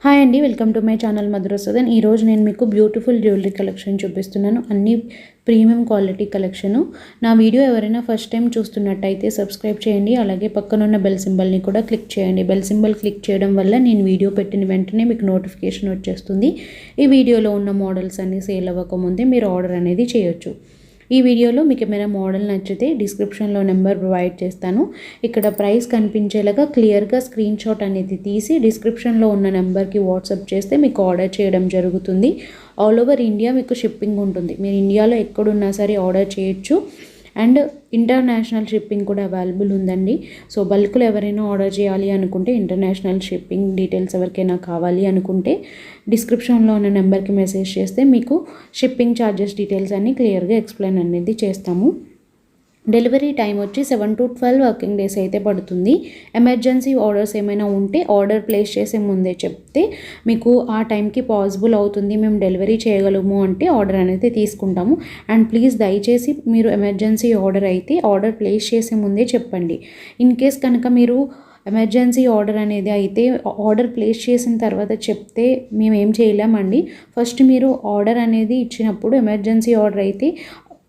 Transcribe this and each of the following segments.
Hi అండి, welcome to my channel మధురసదన్. ఈరోజు నేను మీకు బ్యూటిఫుల్ జ్యువెలరీ కలెక్షన్ చూపిస్తున్నాను. అన్ని ప్రీమియం క్వాలిటీ కలెక్షను. నా వీడియో ఎవరైనా ఫస్ట్ టైం చూస్తున్నట్టయితే సబ్స్క్రైబ్ చేయండి. అలాగే పక్కనున్న బెల్ సింబల్ని కూడా క్లిక్ చేయండి. బెల్ సింబల్ క్లిక్ చేయడం వల్ల నేను వీడియో పెట్టిన వెంటనే మీకు నోటిఫికేషన్ వచ్చేస్తుంది. ఈ వీడియోలో ఉన్న మోడల్స్ అన్నీ సేల్ అవ్వకముందే మీరు ఆర్డర్ అనేది చేయొచ్చు. ఈ వీడియోలో మీకు ఏమైనా మోడల్ నచ్చితే డిస్క్రిప్షన్లో నెంబర్ ప్రొవైడ్ చేస్తాను. ఇక్కడ ప్రైస్ కనిపించేలాగా క్లియర్గా స్క్రీన్ షాట్ అనేది తీసి డిస్క్రిప్షన్లో ఉన్న నెంబర్కి వాట్సాప్ చేస్తే మీకు ఆర్డర్ చేయడం జరుగుతుంది. ఆల్ ఓవర్ ఇండియా మీకు షిప్పింగ్ ఉంటుంది. మీరు ఇండియాలో ఎక్కడున్నా సరే ఆర్డర్ చేయొచ్చు. అండ్ ఇంటర్నేషనల్ షిప్పింగ్ కూడా అవైలబుల్ ఉందండి. సో బల్క్లో ఎవరైనా ఆర్డర్ చేయాలి అనుకుంటే, ఇంటర్నేషనల్ షిప్పింగ్ డీటెయిల్స్ ఎవరికైనా కావాలి అనుకుంటే డిస్క్రిప్షన్లో ఉన్న నెంబర్కి మెసేజ్ చేస్తే మీకు షిప్పింగ్ ఛార్జెస్ డీటెయిల్స్ అన్నీ క్లియర్గా ఎక్స్ప్లెయిన్ అనేది చేస్తాము. డెలివరీ టైం వచ్చి 7 to 12 వర్కింగ్ డేస్ అయితే పడుతుంది. ఎమర్జెన్సీ ఆర్డర్స్ ఏమైనా ఉంటే ఆర్డర్ ప్లేస్ చేసే ముందే చెప్తే మీకు ఆ టైంకి పాసిబుల్ అవుతుంది, మేము డెలివరీ చేయగలము అంటే ఆర్డర్ అనేది తీసుకుంటాము. అండ్ ప్లీజ్ దయచేసి మీరు ఎమర్జెన్సీ ఆర్డర్ అయితే ఆర్డర్ ప్లేస్ చేసే ముందే చెప్పండి. ఇన్ కేస్ కనుక మీరు ఎమర్జెన్సీ ఆర్డర్ అనేది అయితే ఆర్డర్ ప్లేస్ చేసిన తర్వాత చెప్తే మేము ఏం చేయలేమండి. ఫస్ట్ మీరు ఆర్డర్ అనేది ఇచ్చినప్పుడు ఎమర్జెన్సీ ఆర్డర్ అయితే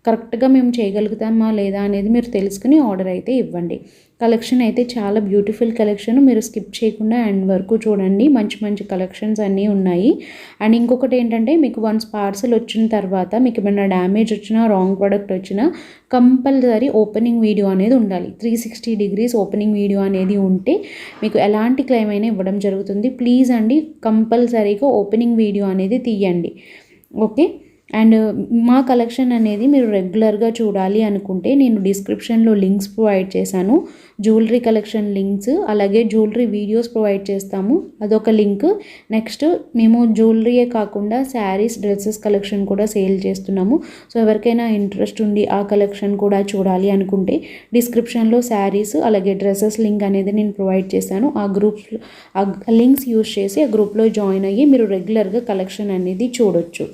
కరెక్ట్గా మేము చేయగలుగుతామా లేదా అనేది మీరు తెలుసుకుని ఆర్డర్ అయితే ఇవ్వండి. కలెక్షన్ అయితే చాలా బ్యూటిఫుల్ కలెక్షన్, మీరు స్కిప్ చేయకుండా ఎండ్ వరకు చూడండి. మంచి మంచి కలెక్షన్స్ అన్నీ ఉన్నాయి. అండ్ ఇంకొకటి ఏంటంటే, మీకు వన్స్ పార్సల్ వచ్చిన తర్వాత మీకు ఏమైనా డ్యామేజ్ వచ్చినా, రాంగ్ ప్రోడక్ట్ వచ్చినా కంపల్సరీ ఓపెనింగ్ వీడియో అనేది ఉండాలి. 360 degrees ఓపెనింగ్ వీడియో అనేది ఉంటే మీకు ఎలాంటి క్లెయిమ్ అయినా ఇవ్వడం జరుగుతుంది. ప్లీజ్ అండి, కంపల్సరీగా ఓపెనింగ్ వీడియో అనేది తీయండి. ఓకే. అండ్ మా కలెక్షన్ అనేది మీరు రెగ్యులర్గా చూడాలి అనుకుంటే నేను డిస్క్రిప్షన్లో లింక్స్ ప్రొవైడ్ చేశాను. జ్యువెలరీ కలెక్షన్ లింక్స్, అలాగే జ్యువెలరీ వీడియోస్ ప్రొవైడ్ చేస్తాము, అదొక లింక్. నెక్స్ట్ మేము జ్యువెలరీయే కాకుండా శారీస్, డ్రెస్సెస్ కలెక్షన్ కూడా సేల్ చేస్తున్నాము. సో ఎవరికైనా ఇంట్రెస్ట్ ఉండి ఆ కలెక్షన్ కూడా చూడాలి అనుకుంటే డిస్క్రిప్షన్లో శారీస్ అలాగే డ్రెస్సెస్ లింక్ అనేది నేను ప్రొవైడ్ చేశాను. ఆ లింక్స్ యూస్ చేసి ఆ గ్రూప్లో జాయిన్ అయ్యి మీరు రెగ్యులర్గా కలెక్షన్ అనేది చూడొచ్చు.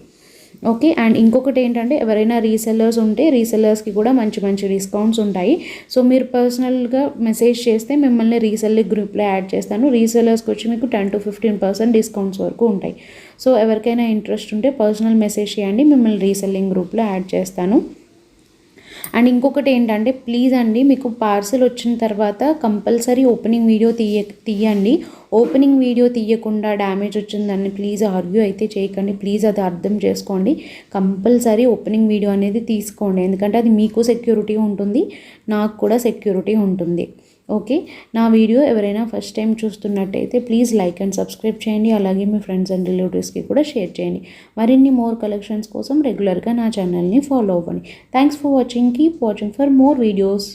ఓకే. అండ్ ఇంకొకటి ఏంటంటే, ఎవరైనా రీసెల్లర్స్ ఉంటే రీసెల్లర్స్కి కూడా మంచి మంచి డిస్కౌంట్స్ ఉంటాయి. సో మీరు పర్సనల్గా మెసేజ్ చేస్తే మిమ్మల్ని రీసెల్లింగ్ గ్రూప్లో యాడ్ చేస్తాను. రీసెల్లర్స్కి వచ్చి మీకు 10 to 15% డిస్కౌంట్స్ వరకు ఉంటాయి. సో ఎవరికైనా ఇంట్రెస్ట్ ఉంటే పర్సనల్ మెసేజ్ చేయండి, మిమ్మల్ని రీసెల్లింగ్ గ్రూప్లో యాడ్ చేస్తాను. అండ్ ఇంకొకటి ఏంటంటే, ప్లీజ్ అండి, మీకు పార్సల్ వచ్చిన తర్వాత కంపల్సరీ ఓపెనింగ్ వీడియో తీయండి. ఓపెనింగ్ వీడియో తీయకుండా డ్యామేజ్ వచ్చిందని ప్లీజ్ ఆర్గ్యూ అయితే చేయకండి. ప్లీజ్ అది అర్థం చేసుకోండి. కంపల్సరీ ఓపెనింగ్ వీడియో అనేది తీసుకోండి, ఎందుకంటే అది మీకు సెక్యూరిటీ ఉంటుంది, నాకు కూడా సెక్యూరిటీ ఉంటుంది. ఓకే. నా వీడియో ఎవరైనా ఫస్ట్ టైం చూస్తున్నట్టయితే ప్లీజ్ లైక్ అండ్ సబ్స్క్రైబ్ చేయండి. అలాగే మీ ఫ్రెండ్స్ అండ్ రిలేటివ్స్కి కూడా షేర్ చేయండి. మరిన్ని మోర్ కలెక్షన్స్ కోసం రెగ్యులర్గా నా ఛానల్ని ఫాలో అవ్వండి. Thanks for watching. Keep watching for more videos.